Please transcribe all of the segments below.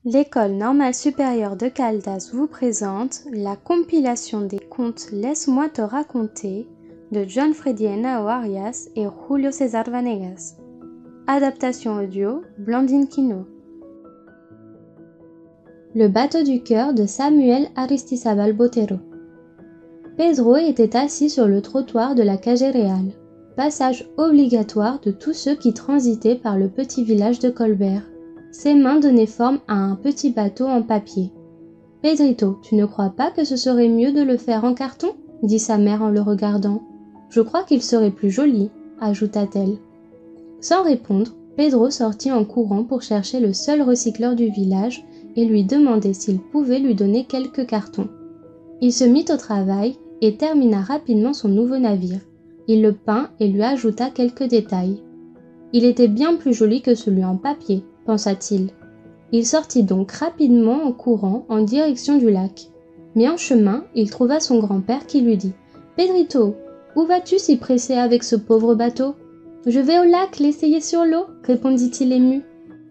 L'École normale supérieure de Caldas vous présente la compilation des contes Laisse-moi te raconter de John Freddy Henao Arias et Julio César Vanegas. Adaptation audio Blandine Quino. Le bateau du cœur de Samuel Aristizábal Botero. Pedro était assis sur le trottoir de la Calle Real, passage obligatoire de tous ceux qui transitaient par le petit village de Colbert. Ses mains donnaient forme à un petit bateau en papier. « Pedrito, tu ne crois pas que ce serait mieux de le faire en carton ?» dit sa mère en le regardant. « Je crois qu'il serait plus joli, » ajouta-t-elle. Sans répondre, Pedro sortit en courant pour chercher le seul recycleur du village et lui demander s'il pouvait lui donner quelques cartons. Il se mit au travail et termina rapidement son nouveau navire. Il le peint et lui ajouta quelques détails. Il était bien plus joli que celui en papier, pensa-t-il. Il sortit donc rapidement en courant en direction du lac. Mais en chemin, il trouva son grand-père qui lui dit « Pedrito, où vas-tu si pressé avec ce pauvre bateau ?»« Je vais au lac l'essayer sur l'eau, » répondit-il ému.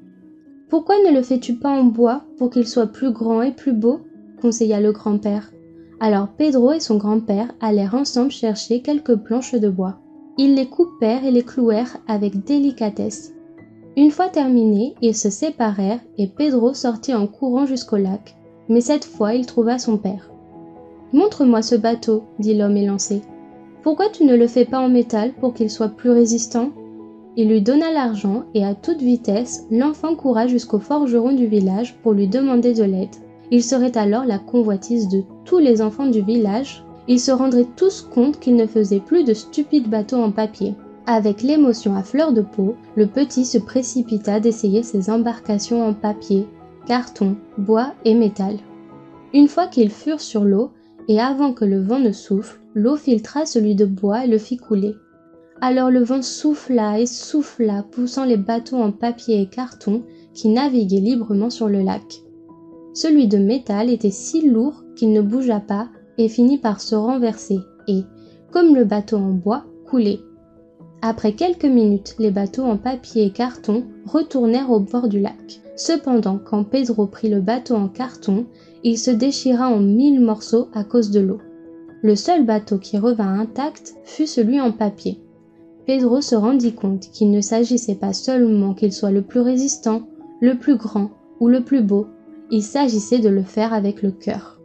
« Pourquoi ne le fais-tu pas en bois pour qu'il soit plus grand et plus beau ?» conseilla le grand-père. Alors Pedro et son grand-père allèrent ensemble chercher quelques planches de bois. Ils les coupèrent et les clouèrent avec délicatesse. Une fois terminés, ils se séparèrent et Pedro sortit en courant jusqu'au lac. Mais cette fois, il trouva son père. « Montre-moi ce bateau, » dit l'homme élancé. « Pourquoi tu ne le fais pas en métal pour qu'il soit plus résistant ?» Il lui donna l'argent et à toute vitesse, l'enfant courut jusqu'au forgeron du village pour lui demander de l'aide. Il serait alors la convoitise de tous les enfants du village. Ils se rendraient tous compte qu'ils ne faisaient plus de stupides bateaux en papier. Avec l'émotion à fleur de peau, le petit se précipita d'essayer ses embarcations en papier, carton, bois et métal. Une fois qu'ils furent sur l'eau, et avant que le vent ne souffle, l'eau filtra celui de bois et le fit couler. Alors le vent souffla et souffla, poussant les bateaux en papier et carton qui naviguaient librement sur le lac. Celui de métal était si lourd qu'il ne bougea pas et finit par se renverser et, comme le bateau en bois, couler. Après quelques minutes, les bateaux en papier et carton retournèrent au bord du lac. Cependant, quand Pedro prit le bateau en carton, il se déchira en 1000 morceaux à cause de l'eau. Le seul bateau qui revint intact fut celui en papier. Pedro se rendit compte qu'il ne s'agissait pas seulement qu'il soit le plus résistant, le plus grand ou le plus beau, il s'agissait de le faire avec le cœur.